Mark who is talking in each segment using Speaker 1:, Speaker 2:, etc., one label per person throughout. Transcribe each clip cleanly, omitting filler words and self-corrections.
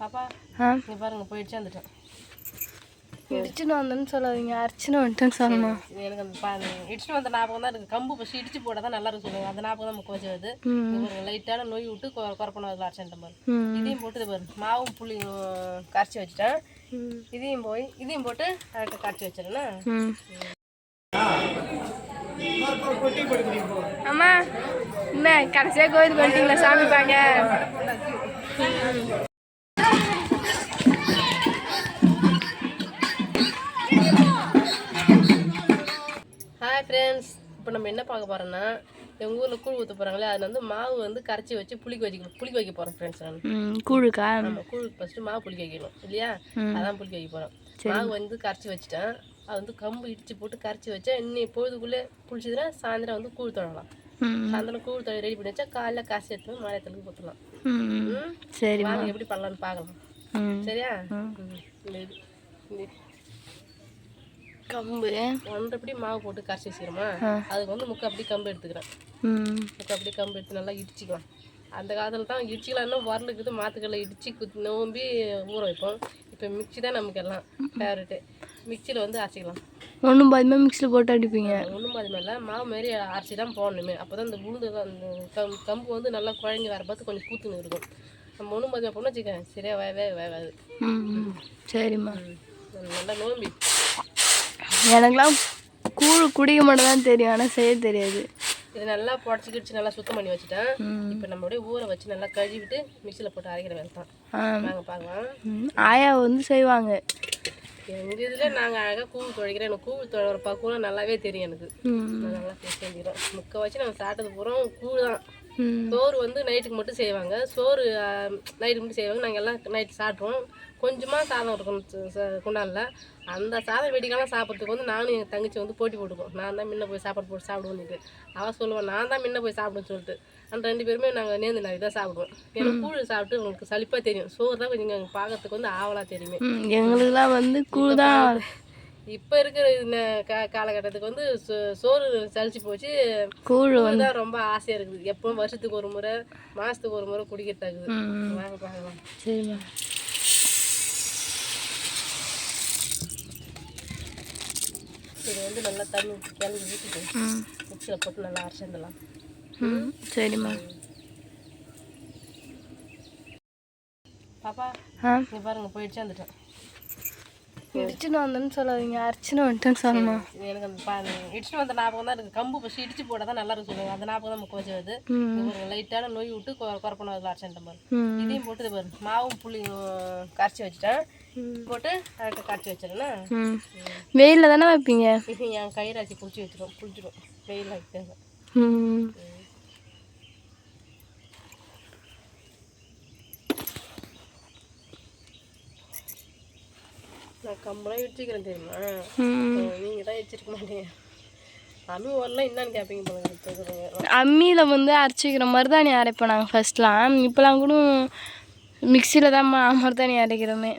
Speaker 1: பாப்பா இங்கே பாருங்க போயிடுச்சு வந்துட்டேன்.
Speaker 2: இடிச்சுன்னு வந்தேன்னு சொல்லாதீங்க, அரைச்சின்னு வந்துட்டேன்னு சொல்லணும்.
Speaker 1: எனக்கு அந்த இடிச்சுட்டு வந்த ஞாபகம் தான் இருக்குது. கம்பு ஃபஸ்ட்டு இடிச்சு போட தான் நல்லா இருக்கும் சொல்லுவாங்க. அந்த ஞாபகம் தான் முக்க வச்சது. ஒரு லைட்டான நோய் விட்டு குறப்பணும் அதில் அரைச்சேன் பாரு. இதையும் போட்டு பாரு மாவும் புளி கரைச்சி வச்சுட்டேன். இதையும் போட்டு கரெக்டாக கரைச்சி வச்சிடறேன்னா.
Speaker 2: அம்மா என்ன கடைசியாக கோயிலுக்கு வந்துட்டீங்களா சாமி பாங்க?
Speaker 1: ஹாய் ஃப்ரெண்ட்ஸ், இப்போ நம்ம என்ன பார்க்க போகிறோன்னா எங்கள் ஊரில் கூழ் ஊற்ற போகிறாங்களே அதில் வந்து மாவு வந்து கரைச்சி வச்சு புளிக்க வைக்க போகிறோம் ஃப்ரெண்ட்ஸ். நான்
Speaker 2: கூழுக்கா?
Speaker 1: ஆமாம், கூழுக்கு ஃபஸ்ட்டு மாவு புளிக்க வைக்கணும் இல்லையா? அதான் புளிக்க வைக்க போகிறோம். மாவு வந்து கரைச்சி வச்சுட்டேன். அது வந்து கம்பு இடித்து போட்டு கரைச்சி வச்சா இன்னும் பொழுதுக்குள்ளே புளிச்சதுன்னா சாயந்தரம் வந்து கூழ் தொழலாம். சாயந்தரம் கூழ் தொழி ரெடி பண்ணி வச்சா காலைல காசு எடுத்து மாயத்தலுக்கு ஊற்றலாம்.
Speaker 2: சரி,
Speaker 1: வாங்க எப்படி பண்ணலான்னு பார்க்கலாம். சரியா?
Speaker 2: கம்பு
Speaker 1: 1.5 படி மாவு போட்டு கரைச்சி வச்சுக்கிறோமா, அதுக்கு வந்து முக்கால் கம்பு எடுத்துக்கிறேன். முக்கால் கம்பு எடுத்து நல்லா இடிச்சிக்கலாம். அந்த காலத்தில் தான் இடிச்சிக்கலாம்னா வரலுக்குது மாற்றுக்கல்ல இடித்து நோம்பி ஊற வைப்போம். இப்போ மிக்சி தான் நமக்கு எல்லாம் ஃபேவரெட்டு. மிக்சியில் வந்து அரைச்சிக்கலாம்.
Speaker 2: ஒன்றும் பாதிமாக மிக்சியில் போட்டு அடிப்பீங்க?
Speaker 1: ஒன்றும் பாதிமாக இல்லை, மாவு மாரி அரைச்சி தான் போடணுமே. அப்போ தான் இந்த உளுந்து அந்த கம்பு வந்து நல்லா குழஞ்சி வர பார்த்து கொஞ்சம் பூத்துன்னு இருக்கும். நம்ம ஒன்றும் பாதிமாக போனால் வச்சுக்கேன் சரியா வேகாது.
Speaker 2: சரிம்மா.
Speaker 1: நல்லா நோம்பி
Speaker 2: எனக்குலாம் கூழ் குடிக்க மட்டும் தான் தெரியும், ஆனால் செய்ய தெரியாது.
Speaker 1: இது நல்லா புடச்சிக்கிடுச்சு, நல்லா சுத்தம் பண்ணி வச்சுட்டேன். இப்போ நம்மளுடைய ஊற வச்சு நல்லா கழுவிட்டு மிக்சியில் போட்டு அரைக்கிற வேலை தான். நாங்கள் பார்க்கலாம்.
Speaker 2: ஆயா வந்து செய்வாங்க
Speaker 1: எங்கள் இதில். நாங்கள் அழகாக கூழ் துவைக்கிறோம். எனக்கு கூழ் துவைக்கிற பக்குவம் நல்லாவே தெரியும். எனக்கு நல்லா செஞ்சுக்கிறோம். முக்கை வச்சு நாங்கள் சாப்பிட்டது பூரா கூழ் தான். சோறு வந்து நைட்டுக்கு மட்டும் செய்வாங்க. சோறு நைட்டுக்கு மட்டும் செய்வாங்க. நாங்கள் எல்லாம் நைட்டு சாப்பிட்ருவோம். கொஞ்சமாக சாதம் இருக்கணும் குண்டானில். அந்த சாதம் வெடிக்காலாம் சாப்பிட்றதுக்கு வந்து நானும் எங்கள் தங்கச்சி வந்து போட்டி போட்டுக்குவோம். நான் தான் முன்ன போய் சாப்பாடு போட்டு சாப்பிடுவோன்னுட்டு. அவள் சொல்லுவேன் நான் தான் முன்ன போய் சாப்பிடுன்னு சொல்லிட்டு. அந்த 2 பேருமே நாங்கள் நேர்ந்து நாளைக்கு தான் சாப்பிடுவோம். எனக்கு கூழ் சாப்பிட்டு உங்களுக்கு சலிப்பாக தெரியும். சோறு தான் கொஞ்சம் எங்கள் பார்க்கறதுக்கு வந்து ஆவலாக தெரியுமே.
Speaker 2: எங்களுக்குலாம் வந்து கூழ் தான்.
Speaker 1: இப்போ இருக்கிற காலகட்டத்துக்கு வந்து சோறு சலிச்சு போச்சு.
Speaker 2: கூழ்
Speaker 1: தான் ரொம்ப ஆசையாக இருக்குது. எப்பவும் வருஷத்துக்கு ஒரு முறை மாதத்துக்கு ஒரு முறை குடிக்கிறதாக்குது. வாங்க பார்க்கலாம்.
Speaker 2: சரிம்மா.
Speaker 1: இது வந்து நல்லா தண்ணி கிளம்பி ஊற்றிட்டு மிக்சியில் போட்டு நல்லா அரைச்சிடலாம்.
Speaker 2: சரிம்மா.
Speaker 1: பாப்பா இங்கே பாருங்க போயிடுச்சு வந்துட்டேன்.
Speaker 2: இடிச்சுன்னு வந்தேன்னு சொல்லாதீங்க, அரைச்சின்னு வந்துட்டேன்னு சொல்லணும்.
Speaker 1: எனக்கு அந்த இடிச்சுட்டு வந்த ஞாபகம் தான் இருக்குது. கம்பு ஃபஸ்ட்டு இடிச்சு போட தான் நல்லா இருக்கும் சொல்லுவாங்க. அந்த ஞாபகம் தான் முக்க வச்சது. ஒரு லைட்டான நோய் விட்டு குறப்பணும் அதில் அரைச்சேன் பாரு. இதையும் போட்டு பாரு மாவும் புளி கரைச்சி வச்சுட்டேன். போட்டு கரெக்டாக கரைச்சி வச்சிடறேன்னா.
Speaker 2: வெயிலில் தானே வைப்பீங்க?
Speaker 1: என் கயிறாச்சி புளிச்சிடும் வெயில் வைக்காங்க. நான் கம்பெல்லாம் இடிச்சிக்கிறேன் தெரியுமா? நீங்கள் தான் இடிச்சிருக்க மாட்டீங்க. அம்மி வரலாம் என்னன்னு கேட்பீங்க போல.
Speaker 2: அம்மியில் வந்து அரைச்சிக்கிற மருதாணி அரைப்போம் நாங்கள் ஃபஸ்ட்லாம். இப்போலாம் கூட மிக்சியில் தான் மருதாணி அரைக்கிறோமே.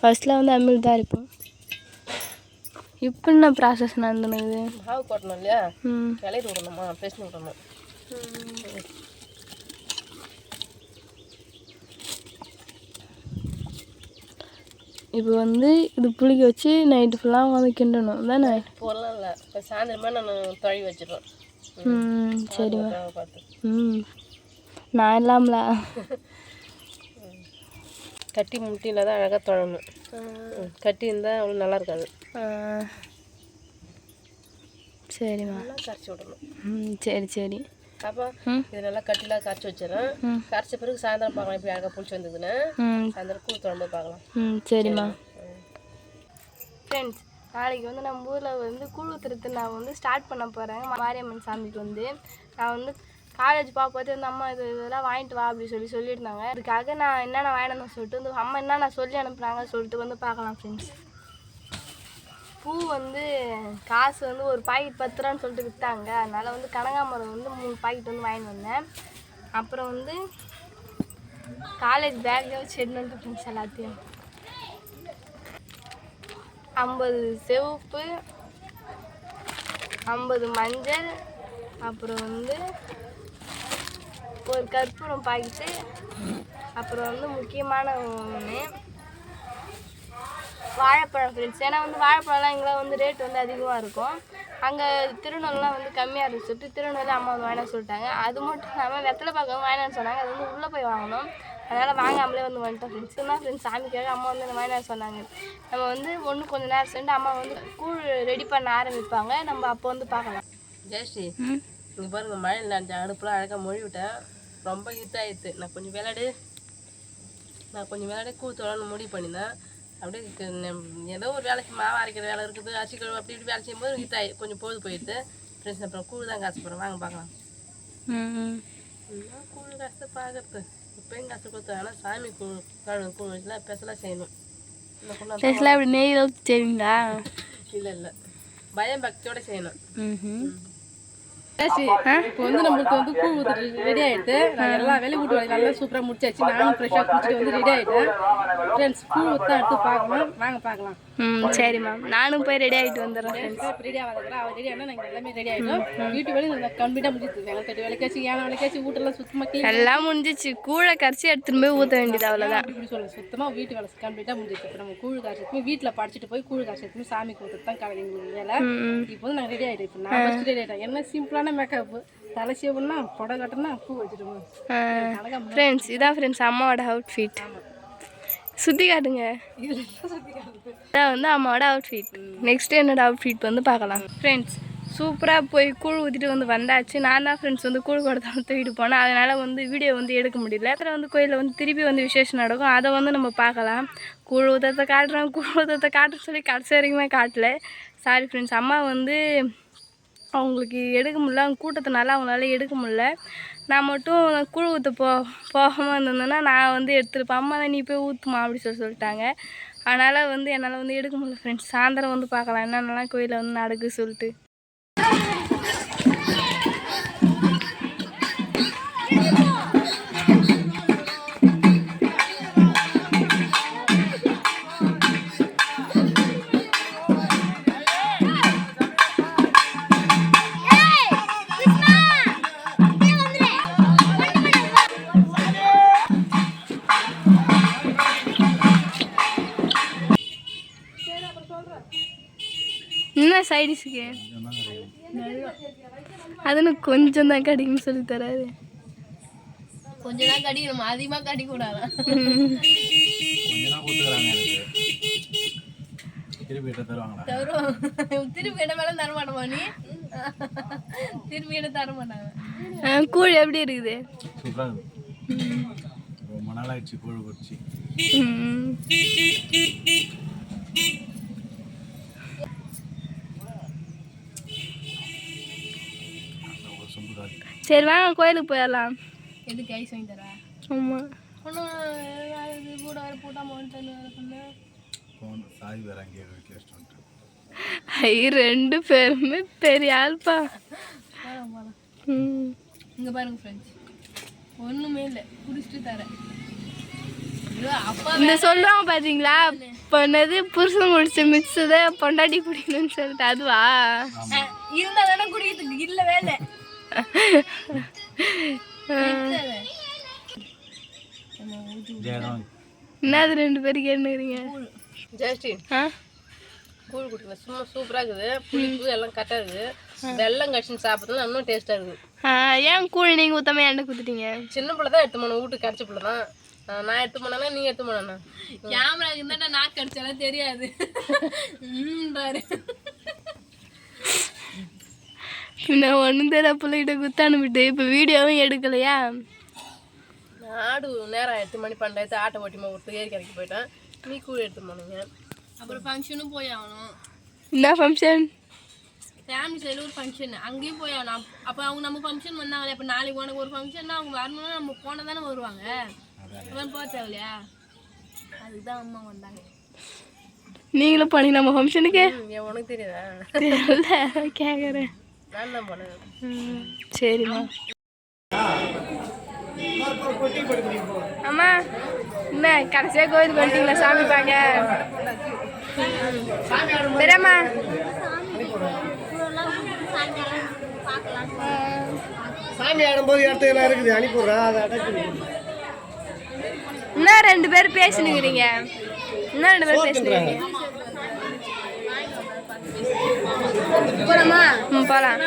Speaker 2: ஃபஸ்ட்டில் வந்து அம்மியில் தான் அரைப்போம். இப்போ என்ன ப்ராசஸ் நடந்துனுக்குது?
Speaker 1: மாவு போட்டணும் இல்லையா, கிளறி விடணுமா, பேசினு விடணும்.
Speaker 2: இப்போ வந்து இது புளிக்க வச்சு நைட்டு ஃபுல்லாக வந்து கிண்டணும் தானே?
Speaker 1: போடலாம் இல்லை, இப்போ சாயந்தரமா நான் தொழி வச்சிடுவேன்.
Speaker 2: சரிம்மா. நான் இல்லாமல
Speaker 1: கட்டி முட்டியில் தான் அழகாக தொழணும். கட்டி இருந்தால் அவ்வளோ நல்லா இருக்காது.
Speaker 2: சரிம்மா.
Speaker 1: நல்லா கரைச்சி விடணும்.
Speaker 2: சரி.
Speaker 1: அப்போ இது நல்லா கட்டிலாம் கரைச்சி வச்சிடறேன். கரைச்ச பிறகு சாயந்தரம் பார்க்கலாம் எப்படி அழகாக புளிச்சு வந்ததுன்னு. சாயந்தரம் கூழ் தொழும்பு பார்க்கலாம்.
Speaker 2: சரிம்மா. ஃப்ரெண்ட்ஸ், நாளைக்கு வந்து நம்ம ஊரில் வந்து கூழ் ஊற்றுறது நான் வந்து ஸ்டார்ட் பண்ண போகிறேன். மாரியம்மன் சாமிக்கு வந்து நான் வந்து காலேஜ் பார்த்து வந்து அம்மா இதெல்லாம் வாங்கிட்டு வா அப்படி சொல்லியிருந்தாங்க. அதுக்காக நான் என்னென்ன வாங்கினு சொல்லிட்டு வந்து அம்மா என்னென்ன சொல்லி அனுப்புகிறாங்க சொல்லிட்டு வந்து பார்க்கலாம் ஃப்ரெண்ட்ஸ். பூ வந்து காசு வந்து ஒரு பாக்கெட் 10 ரூபான்னு சொல்லிட்டு விற்றாங்க. அதனால் வந்து கனகாமரம் வந்து 3 பாக்கெட் வந்து வாங்கிட்டு வந்தேன். அப்புறம் வந்து காலேஜ் பேக்கில் வச்சு எடுத்துட்டு ஃப்ரெண்ட்ஸ் எல்லாத்தையும் 50 சிவப்பு, 50 மஞ்சள், அப்புறம் வந்து ஒரு கற்பூரம் பாக்கெட்டு, அப்புறம் வந்து முக்கியமான ஒன்று வாழைப்பழம் ஃப்ரெண்ட்ஸ். ஏன்னா வந்து வாழைப்பழம்லாம் இங்கெல்லாம் வந்து ரேட் வந்து அதிகமாக இருக்கும். அங்கே திருநெல்லாம் வந்து கம்மியாக இருக்குன்னு சொல்லிட்டு திருநெல்வேலி அம்மா வந்து வாங்கினா சொல்லிட்டாங்க. அது மட்டும் இல்லாமல் வெத்தலை பார்க்க வாங்கினான்னு சொன்னாங்க. அது வந்து உள்ளே போய் வாங்கணும். அதனால் வாங்காமலே வந்து வந்துட்டோம் ஃப்ரெண்ட்ஸ். தான் ஃப்ரெண்ட்ஸ் சாமிக்காக அம்மா வந்து அந்த வாங்கினா சொன்னாங்க. நம்ம வந்து ஒன்று கொஞ்சம் நேரம் சென்று அம்மா வந்து கூழ் ரெடி பண்ண ஆரம்பிப்பாங்க. நம்ம அப்போ வந்து பார்க்கலாம்.
Speaker 1: ஜெயஸ்ரீ இங்கே பாருங்க, மழையில் நான் அடுப்புலாம் அழகாக மொழி விட்டேன். ரொம்ப ஹிட்டாகிடுது. நான் கொஞ்சம் விளையாடி கூழ் தோழன்னு முடிவு பண்ணியிருந்தேன். அப்படியே ஏதோ ஒரு வேலைக்கு மாவு அரைக்கிற வேலை இருக்குது, அரிசி கழுவு அப்படி இப்படி வேலை செய்யும்போது ஹிட்டாகி கொஞ்சம் பொழுது போயிடுது ஃப்ரெண்ட்ஸ். அப்புறம் கூழ் தான் காசு போகிறேன், வாங்க பார்க்கலாம். கூழ் காசு பார்க்கறது இப்போயும் காசு கொடுத்தேன். ஆனால் சாமி கூழ் வச்சுலாம் ஸ்பெஷலாக செய்யணும்.
Speaker 2: ஸ்பெஷலாக அப்படி நெய் ஊற்றி செய்வீங்களா?
Speaker 1: இல்லை பயம் பக்தியோட செய்யணும். இப்போ வந்து நம்மளுக்கு வந்து கூழ் ஊற்றிட்டு ரெடி ஆகிடுது. நான் எல்லா வேலையும் வீட்டு வேலை நல்லா சூப்பராக முடிச்சாச்சு. நானும் ஃப்ரெஷ்ஷாக குடிச்சிட்டு வந்து ரெடி ஆகிட்டேன் ஃப்ரெண்ட்ஸ். கூழ் ஊற்றி எடுத்து பார்க்கலாம், வாங்க பார்க்கலாம்.
Speaker 2: சரி மேம், நானும் போய் ரெடி ஆகிட்டு வந்துடுறேன்.
Speaker 1: ரெடி ஆகாத அவள் ரெடி ஆனால் நாங்கள் எல்லாமே ரெடி ஆகிட்டோம். வீட்டு வேலை கம்ப்ளீட்டாக முடிஞ்சிச்சு. வெங்காயம் கட்டி விளக்காச்சு, ஏன்னா விளக்காச்சு, வீட்டெல்லாம் சுத்தமாக க்ளீன்
Speaker 2: எல்லாம் முடிஞ்சிச்சு. கூழை கரைச்சி எடுத்துன்னு போய் ஊற்ற வேண்டியது அவ்வளோதான்.
Speaker 1: இப்படி சொல்லுங்கள், சுத்தமாக வீட்டு வேலை கம்ப்ளீட்டாக முடிஞ்சிச்சு. இப்போ நம்ம கூழ் காய்ச்சத்துமே வீட்டில் படிச்சுட்டு போய் கூழ் காய்ச்சத்துமே சாமி கொடுத்துட்டு தான் எங்களுக்கு வேலை. இப்போ வந்து நாங்கள் ரெடி ஆகிட்டோம். இப்போ நான் ஃபஸ்ட்டு ரெடி ஆகிட்டேன். என்ன சிம்பிளான மேக்கப்பு, தலை சேவனா புடவை கட்டினா பூ வச்சுடுவோம்
Speaker 2: ஃப்ரெண்ட்ஸ். இதான் ஃப்ரெண்ட்ஸ் அம்மாவோட அவுட்ஃபிட். சுற்றி காட்டுங்க. இதான் வந்து அம்மாவோட அவுட்ஃபிட். நெக்ஸ்ட்டு என்னோட அவுட்ஃபிட் வந்து பார்க்கலாம் ஃப்ரெண்ட்ஸ். சூப்பராக போய் கூழ் ஊற்றிட்டு வந்து வந்தாச்சு. நான் தான் ஃப்ரெண்ட்ஸ் வந்து கூழ் கொடுத்தாலும் தூக்கிட்டு போனேன். அதனால் வந்து வீடியோ வந்து எடுக்க முடியல. அப்புறம் வந்து கோயிலில் வந்து திருப்பி வந்து விசேஷம் நடக்கும், அதை வந்து நம்ம பார்க்கலாம். கூழ் ஊற்றத்தை காட்டுறேன்னு சொல்லி கடைசி வரைக்குமே காட்டல. Sorry friends. அம்மா வந்து அவங்களுக்கு எடுக்க முடியல, அவங்க கூட்டத்தினால அவங்களால எடுக்க முடியல. நான் மட்டும் கூழ் ஊற்ற போகாமல் இருந்தேன்னா நான் வந்து எடுத்துருப்பேன். அம்மா தான் நீ போய் ஊற்றுமா அப்படி சொல்லிட்டாங்க. அதனால் வந்து என்னால் வந்து எடுக்க முடியல ஃப்ரெண்ட்ஸ். சாயந்தரம் வந்து பார்க்கலாம் என்னென்னலாம் கோயிலில் வந்து நடக்குது சொல்லிட்டு. என்ன சைடிஷுக்கு அதுன்னு கொஞ்சம் தான் கடிக்குன்னு சொல்லி தராரு.
Speaker 1: கொஞ்சம் தான் கடிக்கணும், அதிகமாக கடிக்கூடாது. திருப்பி இடம் மேலே தர மாட்டோமா நீ? திருப்பி இடம் தர மாட்டாங்க.
Speaker 2: கூழ் எப்படி இருக்குது?
Speaker 3: ரொம்ப நாள் ஆயிடுச்சு கூழ் குடிச்சு.
Speaker 2: சரி வாங்க கோயிலுக்கு போயிடலாம்.
Speaker 1: எதுக்கு ஐஸ் வாங்கி தரா?
Speaker 2: ஆமாம்.
Speaker 1: கூட வர போட்டாமல்
Speaker 3: சாய் வேற அங்கே கேஸ்ட் வந்துட்டு.
Speaker 2: ஐ ரெண்டு பேருமே பெரிய ஆள்பா.
Speaker 1: இங்கே பாருங்க ஃப்ரெண்ட்ஸ், ஒன்றுமே இல்லை, குடிச்சிட்டு தரேன்.
Speaker 2: இந்த சொல்லுவாங்க பார்த்தீங்களா, பண்ணது புருஷன் முடிச்ச மிக்ஸதை பொண்டாட்டி குடிக்கணும்னு சொல்லிட்டு, அதுவா?
Speaker 1: இருந்தால் தானே குடிக்கிறதுக்கு இல்லை வேலை.
Speaker 2: என்னது ரெண்டு பேருக்கு என்னறீங்க?
Speaker 1: ஜெயஸ்ரீ கூழ் குடிக்கல, சும்மா சூப்பராக இருக்குது. புளிப்பு எல்லாம் கரெக்டாக இருக்குது. வெள்ளம் கடிச்சுன்னு சாப்பிட்றதுலாம் இன்னும் டேஸ்ட்டாக இருக்குது.
Speaker 2: ஏன் கூழ் நீங்கள் ஊற்றாம எண்ணெய் கொடுத்துட்டீங்க?
Speaker 1: சின்ன பிள்ளை தான் எடுத்து போனோம், வீட்டுக்கு கடிச்ச பிள்ளை தான். நான் எடுத்து போனா நீ எடுத்து போனா கேமரா இருந்தா நான் கடிச்சாலும் தெரியாது.
Speaker 2: நான் ஒன்றும் தெரியல, பிள்ளைகிட்ட குத்து அனுப்பிட்டு இப்போ வீடியோவும் எடுக்கலையா?
Speaker 1: ஆடு நேரம் 8 மணி 12 ஆட்டை ஓட்டிமா விட்டு ஏரி கரைக்கு போயிட்டேன். நீ கூழ் எடுத்து போனீங்க. அப்புறம் ஃபங்க்ஷனும் போய் ஆகணும்.
Speaker 2: என்ன ஃபங்க்ஷன்?
Speaker 1: ஃபேமிலி சைடில் ஒரு ஃபங்க்ஷன், அங்கேயும் போய் ஆகணும். அப்போ அவங்க நம்ம ஃபங்க்ஷன் வந்தாங்களே, இப்போ நாளைக்கு உனக்கு ஒரு ஃபங்க்ஷன்னா அவங்க வரணும்னா நம்ம போனால் தானே வருவாங்க. அப்புறம் போக தேவையா? அதுக்கு தான் அம்மா வந்தாங்க.
Speaker 2: நீங்களும் போனீங்க நம்ம ஃபங்க்ஷனுக்கு?
Speaker 1: உனக்கு தெரியாதா?
Speaker 2: தெரியல, கேட்குறேன்.
Speaker 1: நான் தான் போனேன்.
Speaker 2: சரிம்மா. அம்மா என்ன கடைசியாக கோயிலுக்கு வந்துட்டீங்களா சாமி பார்க்க? பெரியம்மா
Speaker 4: சாமி ஆடும்போது இடத்துல இருக்குது, அனுப்பிடுறேன், அதை அடக்கு.
Speaker 2: இன்னும் 2 பேர் பேசினுக்கிறீங்க. இன்னும் 2 பேர் பேசினுக்கிறீங்க. போலாமா? போலாம்.